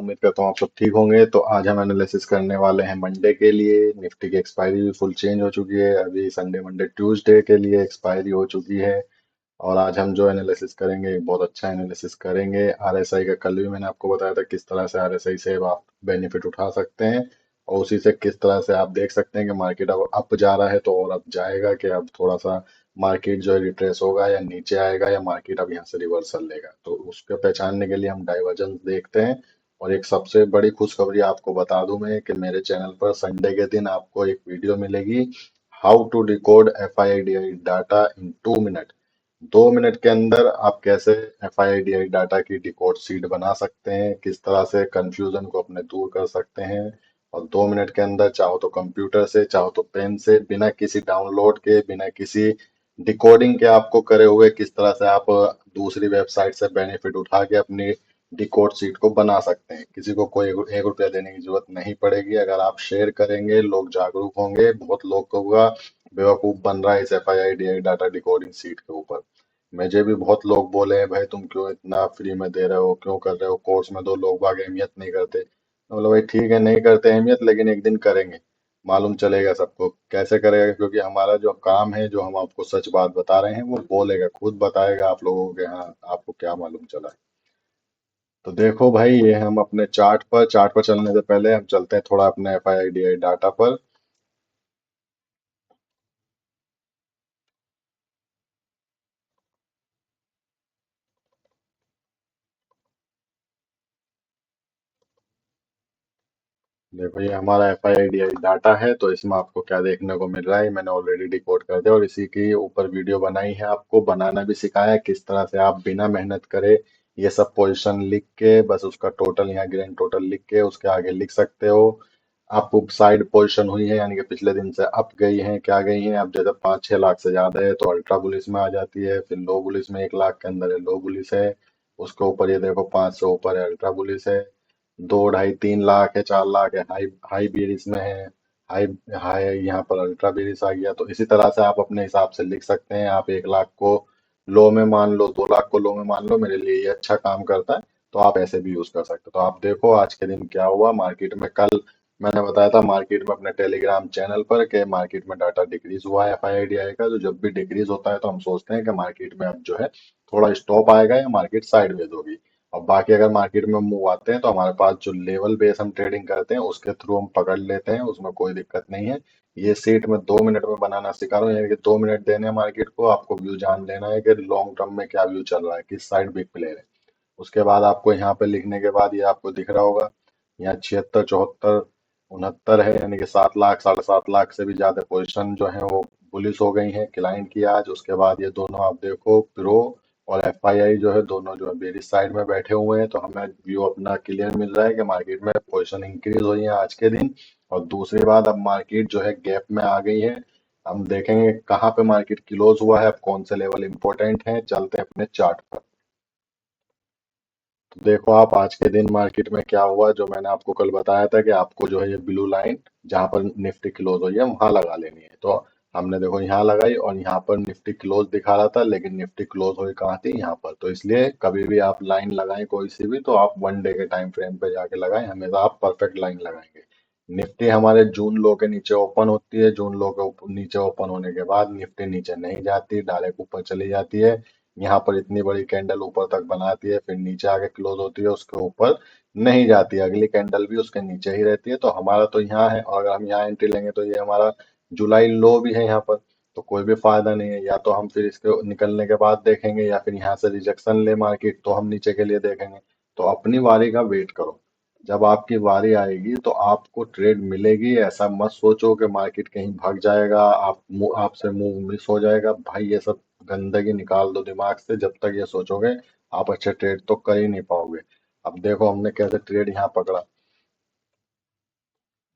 उम्मीद करता हूँ आप सब ठीक होंगे। तो आज हम एनालिसिस करने वाले हैं मंडे के लिए। निफ्टी की एक्सपायरी भी फुल चेंज हो चुकी है। अभी संडे मंडे ट्यूसडे के लिए एक्सपायरी हो चुकी है। और आज हम जो एनालिसिस करेंगे बहुत अच्छा एनालिसिस करेंगे। आरएसआई का कल भी मैंने आपको बताया था किस तरह से आरएसआई से आप बेनिफिट उठा सकते हैं। और उसी से किस तरह से आप देख सकते हैं कि मार्केट अब अप जा रहा है तो और अप जाएगा, कि अब थोड़ा सा मार्केट जो है रिट्रेस होगा या नीचे आएगा, या मार्केट अब यहाँ से रिवर्सल लेगा। तो उसके पहचानने के लिए हम डाइवर्जेंस देखते हैं। और एक सबसे बड़ी खुशखबरी आपको बता दूं मैं कि मेरे चैनल पर संडे के दिन आपको एक वीडियो मिलेगी, how to decode FIDI data in 2 minute. 2 minute के अंदर आप कैसे एफआईडीआई डाटा की डिकोड सीट बना सकते हैं, किस तरह से कंफ्यूजन को अपने दूर कर सकते हैं। और 2 मिनट के अंदर चाहो तो कंप्यूटर से, चाहो तो पेन से, बिना किसी डाउनलोड के, बिना किसी डिकोडिंग के आपको करे हुए किस तरह से आप दूसरी वेबसाइट से बेनिफिट उठा के अपनी डिकोड सीट को बना सकते हैं। किसी को कोई एक रुपया देने की जरूरत नहीं पड़ेगी। अगर आप शेयर करेंगे, लोग जागरूक होंगे। बहुत लोग का बेवकूफ बन रहा है इस एफआईआईडीआई डाटा डिकोडिंग सीट के ऊपर। मुझे भी बहुत लोग बोले हैं, भाई तुम क्यों इतना फ्री में दे रहे हो, क्यों कर रहे हो कोर्स में, दो लोग बाग अहमियत नहीं करते। तो बोला भाई ठीक है, नहीं करते अहमियत, लेकिन एक दिन करेंगे, मालूम चलेगा सबको कैसे करेगा। क्योंकि हमारा जो काम है, जो हम आपको सच बात बता रहे हैं, वो बोलेगा, खुद बताएगा आप लोगों के, हाँ आपको क्या मालूम चला है। तो देखो भाई, ये हम अपने चार्ट पर चलने से पहले हम चलते हैं थोड़ा अपने एफआईआईडीआई डाटा पर। देखो ये हमारा एफआईआईडीआई डाटा है। तो इसमें आपको क्या देखने को मिल रहा है, मैंने ऑलरेडी डिकोड कर दिया और इसी के ऊपर वीडियो बनाई है, आपको बनाना भी सिखाया है किस तरह से आप बिना मेहनत करे ये सब पोजीशन लिख के, बस उसका टोटल यहाँ ग्रैंड टोटल लिख के उसके आगे लिख सकते हो। आपको साइड पोजीशन हुई है, यानी कि पिछले दिन से अप गई है, क्या गई है। अब जैसे 5-6 लाख से ज्यादा है तो अल्ट्रा बुलिस में आ जाती है। फिर लो बुलिस में 1 लाख के अंदर है, लो बुलिस है। उसके ऊपर ये देखो 5 से ऊपर है, अल्ट्रा बुलिस है। 2 ढाई 3 लाख है, 4 लाख है, हाई हाई बेरिस में है। हाई हाई यहाँ पर अल्ट्रा बेरिस आ गया। तो इसी तरह से आप अपने हिसाब से लिख सकते हैं। आप 1 लाख को लो में मान लो, 2 लाख को लो में मान लो, मेरे लिए ये अच्छा काम करता है। तो आप ऐसे भी यूज कर सकते हो। तो आप देखो आज के दिन क्या हुआ मार्केट में। कल मैंने बताया था मार्केट में अपने टेलीग्राम चैनल पर कि मार्केट में डाटा डिक्रीज हुआ है एफआईआईडीआई का। तो जब भी डिक्रीज होता है तो हम सोचते हैं कि मार्केट में अब जो है थोड़ा स्टॉप आएगा या मार्केट साइडवेज होगी। और बाकी अगर मार्केट में मूव आते हैं तो हमारे पास जो लेवल बेस हम ट्रेडिंग करते हैं उसके थ्रू हम पकड़ लेते हैं, उसमें कोई दिक्कत नहीं है। ये सीट में 2 मिनट में बनाना सिखा रहा हूँ, यानी कि 2 मिनट देने हैं मार्केट को, आपको व्यू जान लेना है कि लॉन्ग टर्म में क्या व्यू चल रहा है, किस साइड बिग प्लेयर है। उसके बाद आपको यहाँ पे लिखने के बाद ये आपको दिख रहा होगा, यहाँ 76, 74, 69 है, यानी कि 7 लाख 7.5 लाख से भी ज्यादा पोजीशन जो है वो बुलिश हो गई है क्लाइंट की आज। उसके बाद ये दोनों आप देखो, प्रो और एफआईआई जो है, दोनों जो है बेरिश साइड में बैठे हुए हैं। तो हमें व्यू अपना क्लियर मिल रहा है कि मार्केट में पोजीशन इंक्रीज हुई है आज के दिन। और दूसरी बात, अब मार्केट जो है गैप में आ गई है। हम देखेंगे कहाँ पे मार्केट क्लोज हुआ है, अब कौन से लेवल इंपॉर्टेंट है, चलते हैं अपने चार्ट पर। तो देखो आप आज के दिन मार्केट में क्या हुआ, जो मैंने आपको कल बताया था कि आपको जो है ये ब्लू लाइन जहां पर निफ्टी क्लोज हुई है वहां लगा लेनी है। तो हमने देखो यहाँ लगाई और यहाँ पर निफ्टी क्लोज दिखा रहा था, लेकिन निफ्टी क्लोज हुई कहाँ थी, यहाँ पर। तो इसलिए कभी भी आप लाइन लगाएं कोई सी भी, तो आप 1 डे के टाइम फ्रेम पे जाके लगाएं, हमेशा आप परफेक्ट लाइन लगाएंगे। निफ्टी हमारे जून लो के नीचे ओपन होती है, जून लो के नीचे ओपन होने के बाद निफ्टी नीचे नहीं जाती, डायरेक्ट ऊपर चली जाती है। यहाँ पर इतनी बड़ी कैंडल ऊपर तक बनाती है, फिर नीचे आके क्लोज होती है, उसके ऊपर नहीं जाती है, अगली कैंडल भी उसके नीचे ही रहती है। तो हमारा तो यहाँ है, और अगर हम यहाँ एंट्री लेंगे तो ये हमारा जुलाई लो भी है यहाँ पर। तो कोई भी फायदा नहीं है, या तो हम फिर इसके निकलने के बाद देखेंगे, या फिर यहाँ से रिजेक्शन ले मार्केट तो हम नीचे के लिए देखेंगे। तो अपनी बारी का वेट करो, जब आपकी बारी आएगी तो आपको ट्रेड मिलेगी। ऐसा मत सोचो कि मार्केट कहीं भाग जाएगा, आपसे मूव मिस हो जाएगा। भाई ये सब गंदगी निकाल दो दिमाग से, जब तक ये सोचोगे आप अच्छे ट्रेड तो कर ही नहीं पाओगे। अब देखो हमने कैसे ट्रेड यहाँ पकड़ा।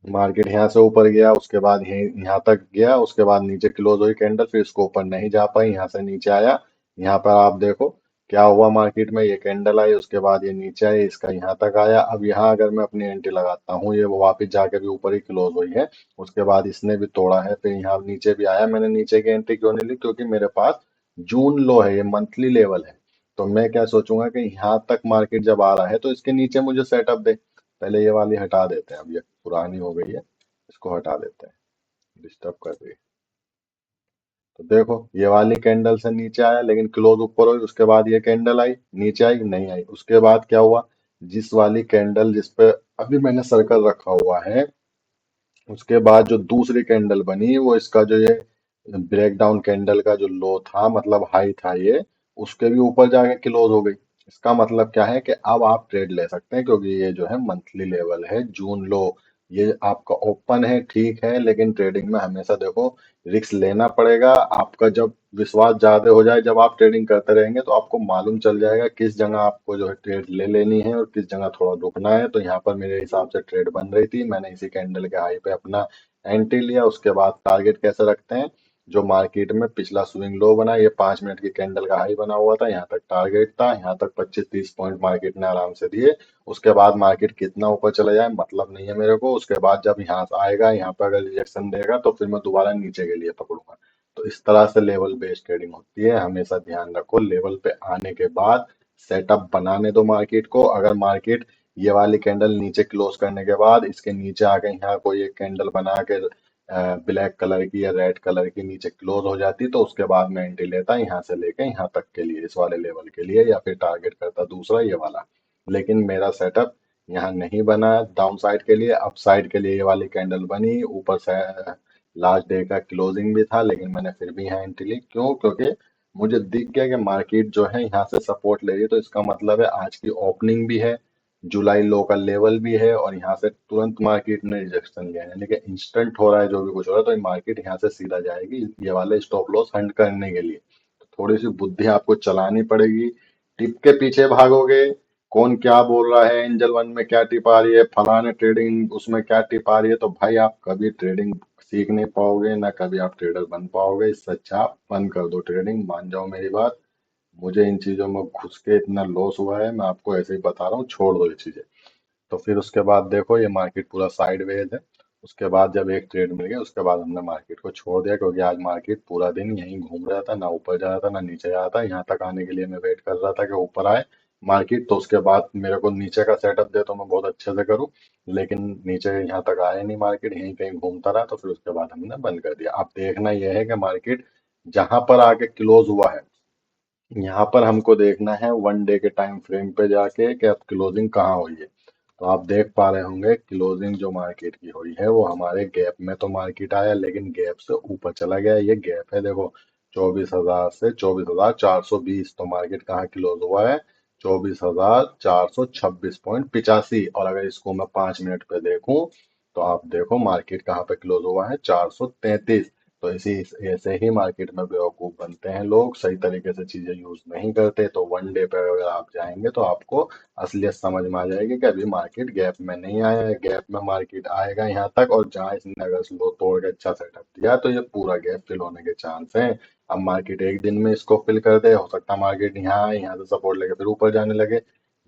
मार्केट यहाँ से ऊपर गया, उसके बाद यहीं यहाँ तक गया, उसके बाद नीचे क्लोज हुई कैंडल, फिर इसको ऊपर नहीं जा पाई, यहाँ से नीचे आया। यहाँ पर आप देखो क्या हुआ मार्केट में, ये कैंडल आई, उसके बाद ये नीचे आई, इसका यहाँ तक आया। अब यहाँ अगर मैं अपनी एंट्री लगाता हूँ, ये वो वापस जाके भी ऊपर ही क्लोज हुई है। उसके बाद इसने भी तोड़ा है, फिर यहाँ नीचे भी आया। मैंने नीचे की एंट्री क्यों नहीं ली, क्योंकि मेरे पास जून लो है, ये मंथली लेवल है। तो मैं क्या सोचूंगा कि यहाँ तक मार्केट जब आ रहा है तो इसके नीचे मुझे सेटअप दे। पहले ये वाली हटा देते हैं, अब ये पुरानी हो गई है, इसको हटा देते हैं, डिस्टर्ब कर रही है। तो देखो ये वाली कैंडल से नीचे आया, लेकिन क्लोज ऊपर हुई, उसके बाद ये कैंडल आई, नीचे आई नहीं आई, उसके बाद क्या हुआ, जिस वाली कैंडल जिस पे अभी मैंने सर्कल रखा हुआ है, उसके बाद जो दूसरी कैंडल बनी वो इसका जो ये ब्रेक डाउन कैंडल का जो लो था, मतलब हाई था ये, उसके भी ऊपर जाके क्लोज हो गई। इसका मतलब क्या है कि अब आप ट्रेड ले सकते हैं, क्योंकि ये जो है मंथली लेवल है, जून लो, ये आपका ओपन है ठीक है, लेकिन ट्रेडिंग में हमेशा देखो रिस्क लेना पड़ेगा। आपका जब विश्वास ज्यादा हो जाए, जब आप ट्रेडिंग करते रहेंगे तो आपको मालूम चल जाएगा किस जगह आपको जो है ट्रेड ले लेनी है और किस जगह थोड़ा रुकना है। तो यहाँ पर मेरे हिसाब से ट्रेड बन रही थी, मैंने इसी कैंडल के हाई पे अपना एंट्री लिया। उसके बाद टारगेट कैसे रखते हैं, जो मार्केट में पिछला स्विंग लो बना, ये 5 मिनट की कैंडल का हाई बना हुआ था, यहाँ तक टारगेट था, यहाँ तक 25-30 पॉइंट मार्केट ने आराम से दिए। उसके बाद मार्केट कितना ऊपर चला जाए मतलब नहीं है मेरे को, उसके बाद जब यहाँ से आएगा, यहाँ पर अगर रिजेक्शन देगा तो फिर मैं दोबारा नीचे के लिए पकड़ूंगा। तो इस तरह से लेवल बेस्ड ट्रेडिंग होती है, हमेशा ध्यान रखो लेवल पे आने के बाद सेटअप बनाने दो मार्केट को। अगर मार्केट ये वाली कैंडल नीचे क्लोज करने के बाद इसके नीचे आके यहाँ कोई एक कैंडल बना के ब्लैक कलर की या रेड कलर की नीचे क्लोज हो जाती, तो उसके बाद मैं एंट्री लेता यहाँ से लेके यहाँ तक के लिए, इस वाले लेवल के लिए, या फिर टारगेट करता दूसरा ये वाला। लेकिन मेरा सेटअप यहाँ नहीं बना डाउन साइड के लिए, अप साइड के लिए ये वाली कैंडल बनी, ऊपर से लास्ट डे का क्लोजिंग भी था, लेकिन मैंने फिर भी यहाँ एंट्री ली। क्यों? क्योंकि मुझे दिख गया कि मार्केट जो है यहाँ से सपोर्ट ले रही है, तो इसका मतलब है आज की ओपनिंग भी है, जुलाई लो का लेवल भी है, और यहाँ से तुरंत मार्केट ने रिजेक्शन लिया है, यानी कि इंस्टेंट हो रहा है जो भी कुछ हो रहा है, तो मार्केट यहाँ से सीधा जाएगी ये वाले स्टॉप लॉस हंट करने के लिए। तो थोड़ी सी बुद्धि आपको चलानी पड़ेगी। टिप के पीछे भागोगे, कौन क्या बोल रहा है, एंजल वन में क्या टिप आ रही है, फलाने ट्रेडिंग उसमें क्या टिप आ रही है, तो भाई आप कभी ट्रेडिंग सीख नहीं पाओगे, ना कभी आप ट्रेडर बन पाओगे। इससे अच्छा आप बंद कर दो ट्रेडिंग, मान जाओ मेरी बात। मुझे इन चीजों में घुस के इतना लॉस हुआ है, मैं आपको ऐसे ही बता रहा हूँ, छोड़ दो ये चीजें। तो फिर उसके बाद देखो ये मार्केट पूरा साइडवेज है। उसके बाद जब एक ट्रेड मिल गया, उसके बाद हमने मार्केट को छोड़ दिया, क्योंकि आज मार्केट पूरा दिन यहीं घूम रहा था, ना ऊपर जा रहा था ना नीचे जा रहा था। यहाँ तक आने के लिए मैं वेट कर रहा था कि ऊपर आए मार्केट, तो उसके बाद मेरे को नीचे का सेटअप दे तो मैं बहुत अच्छे से करूँ। लेकिन नीचे यहाँ तक आया नहीं मार्केट, यहीं कहीं घूमता रहा, तो फिर उसके बाद हमने बंद कर दिया। अब देखना यह है कि मार्केट जहां पर आके क्लोज हुआ है, यहाँ पर हमको देखना है वन डे के टाइम फ्रेम पे जाके कि अब क्लोजिंग कहाँ हुई है। तो आप देख पा रहे होंगे क्लोजिंग जो मार्केट की हुई है वो हमारे गैप में तो मार्केट आया, लेकिन गैप से ऊपर चला गया। ये गैप है देखो, 24,000 से 24,420, तो मार्केट कहाँ क्लोज हुआ है, 24,426.85। और अगर इसको मैं 5 मिनट पे देखूं, तो आप देखो मार्केट कहाँ पे क्लोज हुआ है, 433। तो इसी ऐसे ही मार्केट में बेवकूफ बनते हैं लोग, सही तरीके से चीजें यूज नहीं करते। तो वन डे पे अगर आप जाएंगे तो आपको असलियत समझ में आ जाएगी कि अभी मार्केट गैप में नहीं आया है, गैप में मार्केट आएगा यहाँ तक, और जहां इसने अगर स्लो तोड़ के अच्छा सेटअप दिया तो ये पूरा गैप फिल होने के चांस है। अब मार्केट एक दिन में इसको फिल कर दे, हो सकता है मार्केट यहाँ आए, यहाँ से सपोर्ट लेके फिर ऊपर जाने लगे।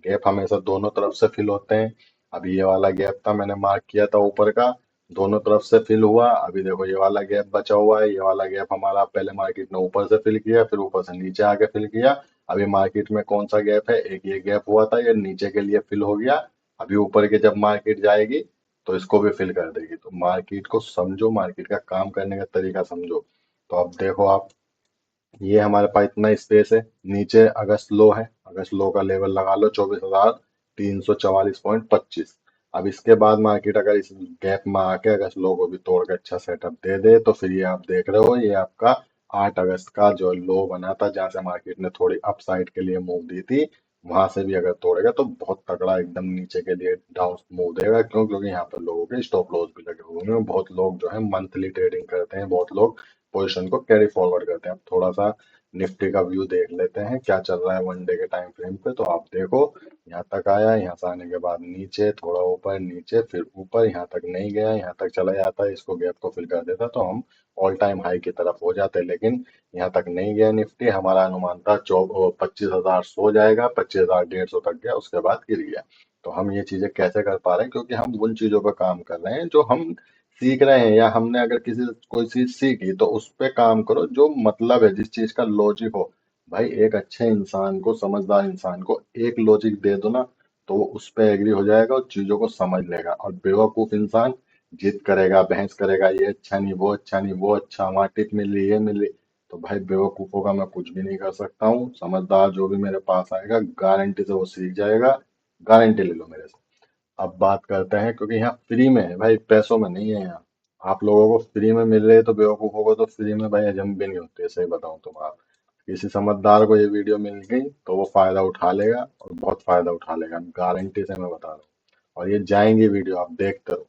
गैप हमेशा दोनों तरफ से फिल होते हैं। अभी ये वाला गैप था, मैंने मार्क किया था ऊपर का, दोनों तरफ से फिल हुआ। अभी देखो ये वाला गैप बचा हुआ है, ये वाला गैप हमारा पहले मार्केट ने ऊपर से फिल किया, फिर ऊपर से नीचे आके फिल किया। अभी मार्केट में कौन सा गैप है, एक ये गैप हुआ था, ये नीचे के लिए फिल हो गया। अभी ऊपर के जब मार्केट जाएगी तो इसको भी फिल कर देगी। तो मार्केट को समझो, मार्केट का काम करने का तरीका समझो। तो अब देखो आप, ये हमारे पास इतना स्पेस है, नीचे अगस्त लो है, अगस्त लो का लेवल लगा लो 24,344.25। अब इसके बाद मार्केट अगर इस गैप में आके अगस्त लो को भी तोड़ के अच्छा सेटअप दे दे, तो फिर ये आप देख रहे हो, ये आपका 8 अगस्त का जो लो बना था, जहां से मार्केट ने थोड़ी अप साइड के लिए मूव दी थी, वहां से भी अगर तोड़ेगा तो बहुत तगड़ा एकदम नीचे के लिए डाउन मूव देगा। क्यों? क्योंकि यहाँ पर लोगों के स्टॉप लॉस भी लगे हुए हैं, बहुत लोग जो है मंथली ट्रेडिंग करते हैं, बहुत लोग पोजीशन को कैरी फॉरवर्ड करते हैं। अब थोड़ा सा निफ्टी का व्यू देख लेते हैं क्या चल रहा है वन डे के टाइम फ्रेम पे। तो आप देखो यहाँ तक आया, यहाँ से आने के बाद नीचे थोड़ा ऊपर, नीचे फिर ऊपर, यहाँ तक नहीं गया, यहाँ तक चला जाता, इसको गैप को फिल कर देता तो हम ऑल टाइम हाई की तरफ हो जाते। लेकिन यहाँ तक नहीं गया निफ्टी, हमारा अनुमान था 25,000 सो जाएगा, 25,150 तक गया, उसके बाद गिर गया। तो हम ये चीजें कैसे कर पा रहे हैं, क्योंकि हम उन चीजों पर काम कर रहे हैं जो हम सीख रहे हैं, या हमने अगर किसी कोई चीज सीखी तो उस पे काम करो जो मतलब है, जिस चीज का लॉजिक हो। भाई एक अच्छे इंसान को, समझदार इंसान को एक लॉजिक दे दो ना, तो वो उस पे एग्री हो जाएगा और चीजों को समझ लेगा। और बेवकूफ इंसान जिद करेगा, बहस करेगा, ये अच्छा नहीं, वो अच्छा नहीं, वो अच्छा, वहां टिप मिली, ये मिली। तो भाई बेवकूफों का मैं कुछ भी नहीं कर सकता हूँ। समझदार जो भी मेरे पास आएगा गारंटी से वो सीख जाएगा। गारंटी ले लो मेरे से। अब बात करते हैं, क्योंकि यहाँ फ्री में है भाई, पैसों में नहीं है यहाँ। आप लोगों को फ्री में मिल रहे, तो बेवकूफों को तो फ्री में भाई हजम भी नहीं होते, सही बताऊं तो। आप किसी समझदार को ये वीडियो मिल गई तो वो फायदा उठा लेगा, और बहुत फायदा उठा लेगा, गारंटी से मैं बता रहा हूँ। और ये जाएंगी वीडियो, आप देखते रहो।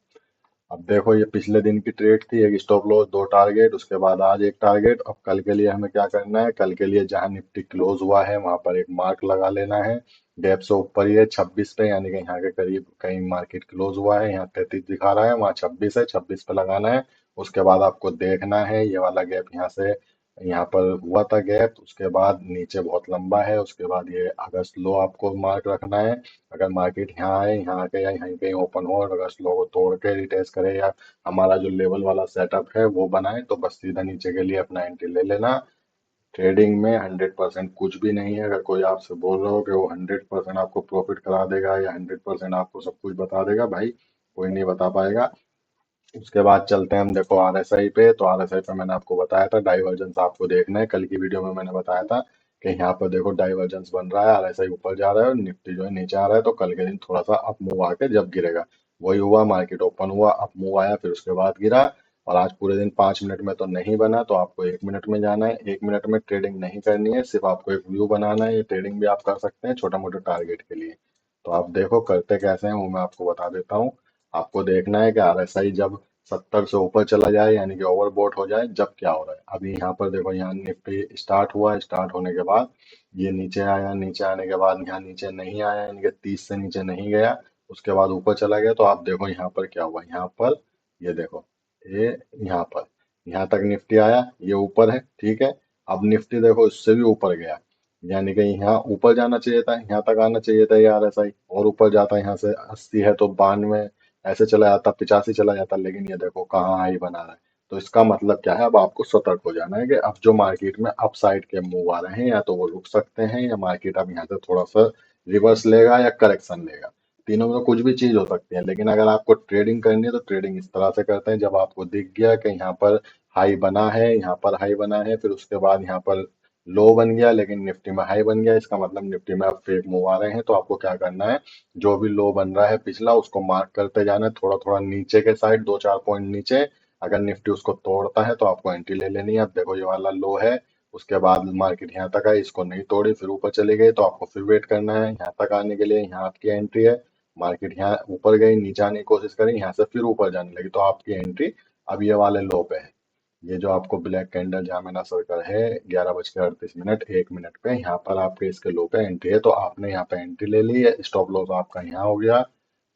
अब देखो, ये पिछले दिन की ट्रेड थी, एक स्टॉप लॉस, दो टारगेट, उसके बाद आज एक टारगेट। अब कल के लिए हमें क्या करना है, कल के लिए जहां निफ्टी क्लोज हुआ है वहां पर एक मार्क लगा लेना है। गैप से ऊपर ही है 26 पे, यानी कि यहाँ के करीब कहीं मार्केट क्लोज हुआ है। यहाँ 33 दिखा रहा है, वहाँ 26 है, 26 पे लगाना है। उसके बाद आपको देखना है ये वाला गैप यहाँ से, यहाँ पर हुआ था गैप, उसके बाद नीचे बहुत लंबा है, उसके बाद ये अगस्त लो आपको मार्क रखना है। अगर मार्केट यहाँ आए, यहाँ आके या यहीं कहीं ओपन हो और अगर स्लो को तोड़ के रिटेस्ट करे, या हमारा जो लेवल वाला सेटअप है वो बनाए, तो बस सीधा नीचे के लिए अपना एंट्री ले लेना। ट्रेडिंग में 100% कुछ भी नहीं है। अगर कोई आपसे बोल रहा हो कि वो 100% आपको प्रॉफिट करा देगा या 100% आपको सब कुछ बता देगा, भाई कोई नहीं बता पाएगा। उसके बाद चलते हैं हम, देखो, आरएसआई पे। तो आरएसआई पे मैंने आपको बताया था डाइवर्जेंस आपको देखना है। कल की वीडियो में मैंने बताया था कि यहाँ पर देखो डाइवर्जेंस बन रहा है, आरएसआई ऊपर जा रहा है और निफ्टी जो है नीचे आ रहा है। तो कल के दिन थोड़ा सा अप मूव आके जब गिरेगा, वही हुआ, मार्केट ओपन हुआ, अप मूव आया, फिर उसके बाद गिरा। और आज पूरे दिन 5 मिनट में तो नहीं बना, तो आपको 1 मिनट में जाना है। 1 मिनट में ट्रेडिंग नहीं करनी है, सिर्फ आपको एक व्यू बनाना है। ये ट्रेडिंग भी आप कर सकते हैं छोटा मोटा टारगेट के लिए। तो आप देखो करते कैसे हैं वो मैं आपको बता देता हूँ। आपको देखना है कि आरएसआई जब 70 से ऊपर चला जाए, यानी कि ओवरबॉट हो जाए, जब क्या हो रहा है। अभी यहाँ पर देखो, यहाँ निफ्टी स्टार्ट हुआ, स्टार्ट होने के बाद ये नीचे आया, नीचे आने के बाद यहाँ नीचे नहीं आया, यानी कि 30 से नीचे नहीं गया। उसके बाद ऊपर चला गया। तो आप देखो यहाँ पर क्या हुआ, यहाँ पर ये देखो, ये यहाँ पर, यहाँ तक निफ्टी आया, ये ऊपर है, ठीक है। अब निफ्टी देखो इससे भी ऊपर गया, यानी कि यहाँ ऊपर जाना चाहिए था, यहाँ तक आना चाहिए था यार ऐसा ही, और ऊपर जाता। यहाँ से 80 है तो 92 ऐसे चला जाता, 85 चला जाता, लेकिन ये देखो कहाँ हाई बना रहा है। तो इसका मतलब क्या है, अब आपको सतर्क हो जाना है कि अब जो मार्केट में अप साइड के मूव आ रहे हैं, या तो वो रुक सकते हैं, या मार्केट अब यहाँ से थोड़ा सा रिवर्स लेगा या करेक्शन लेगा। तीनों में कुछ भी चीज हो सकती है। लेकिन अगर आपको ट्रेडिंग करनी है तो ट्रेडिंग इस तरह से करते हैं, जब आपको दिख गया कि यहाँ पर हाई बना है, यहाँ पर हाई बना है, फिर उसके बाद यहाँ पर लो बन गया, लेकिन निफ्टी में हाई बन गया, इसका मतलब निफ्टी में अब फेक मूव आ रहे हैं। तो आपको क्या करना है, जो भी लो बन रहा है पिछला, उसको मार्क करते जाना है, थोड़ा थोड़ा नीचे के साइड, 2-4 पॉइंट नीचे। अगर निफ्टी उसको तोड़ता है तो आपको एंट्री ले लेनी है। अब देखो ये वाला लो है, उसके बाद मार्केट यहाँ तक आई, इसको नहीं तोड़ी, फिर ऊपर चले गए, तो आपको फिर वेट करना है यहाँ तक आने के लिए। यहाँ आपकी एंट्री है। मार्केट यहाँ ऊपर गई, नीचे आने की कोशिश करी, यहाँ से फिर ऊपर जाने लगी, तो आपकी एंट्री अब ये वाले लो पे है। ये जो आपको ब्लैक कैंडल जहाँ मैंने सर्कल है, 11:38, 1 मिनट पे, यहाँ पर आपके इसके लो पे एंट्री है। तो आपने यहाँ पे एंट्री ले ली है, स्टॉप लॉस आपका यहाँ हो गया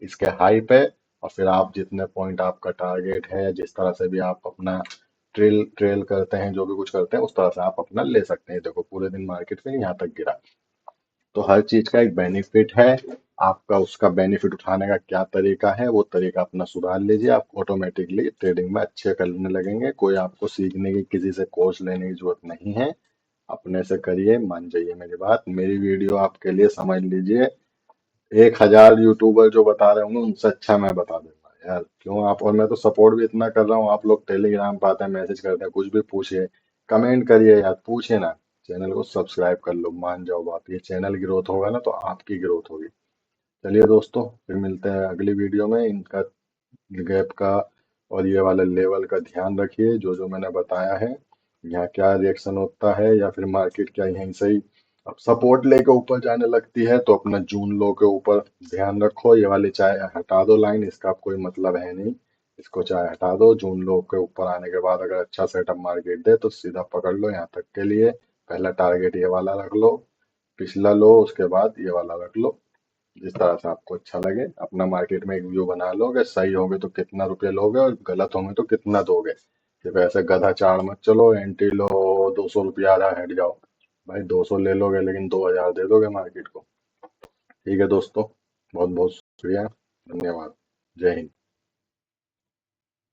इसके हाई पे। और फिर आप जितने पॉइंट आपका टारगेट है, जिस तरह से भी आप अपना ट्रेल ट्रेल करते हैं, जो भी कुछ करते हैं, उस तरह से आप अपना ले सकते हैं। देखो पूरे दिन मार्केट फिर यहाँ तक गिरा। तो हर चीज का एक बेनिफिट है। आपका उसका बेनिफिट उठाने का क्या तरीका है, वो तरीका अपना सुधार लीजिए, आप ऑटोमेटिकली ट्रेडिंग में अच्छे करने लगेंगे। कोई आपको सीखने की, किसी से कोर्स लेने की जरूरत नहीं है। अपने से करिए, मान जाइए मेरी बात। मेरी वीडियो आपके लिए, समझ लीजिए, 1,000 यूट्यूबर जो बता रहे होंगे उनसे अच्छा मैं बता दूंगा यार। क्यों आप, और मैं तो सपोर्ट भी इतना कर रहा हूँ, आप लोग टेलीग्राम पे आते हैं, मैसेज करते हैं, कुछ भी पूछिए, कमेंट करिए यार, पूछिए ना। चैनल को सब्सक्राइब कर लो, मान जाओ बात। ये चैनल ग्रोथ होगा ना तो आपकी ग्रोथ होगी। चलिए दोस्तों, फिर मिलते हैं अगली वीडियो में। इनका गैप का और ये वाले लेवल का ध्यान रखिए, जो जो मैंने बताया है। यहाँ क्या रिएक्शन होता है, या फिर मार्केट क्या यहीं से ही अब सपोर्ट लेके ऊपर जाने लगती है, तो अपना जून लो के ऊपर ध्यान रखो। ये वाली चाहे हटा दो लाइन, इसका कोई मतलब है नहीं। इसको चाहे हटा दो, जून लो के ऊपर आने के बाद अगर अच्छा सेटअप मार्केट दे तो सीधा पकड़ लो यहाँ तक के लिए। पहला टारगेट ये वाला रख लो, पिछला लो, उसके बाद ये वाला रख लो। जिस तरह से आपको अच्छा लगे, अपना मार्केट में एक व्यू बना लो कि सही होगे तो कितना रुपये लोगे और गलत होंगे तो कितना दोगे। सिर्फ ऐसे गधा चाड़ मत चलो, एंट्री लो, 200 रुपया आधा हट जाओ। भाई 200 ले लोगे लेकिन 2,000 दे दोगे मार्केट को। ठीक है दोस्तों, बहुत बहुत शुक्रिया, धन्यवाद। जय हिंद।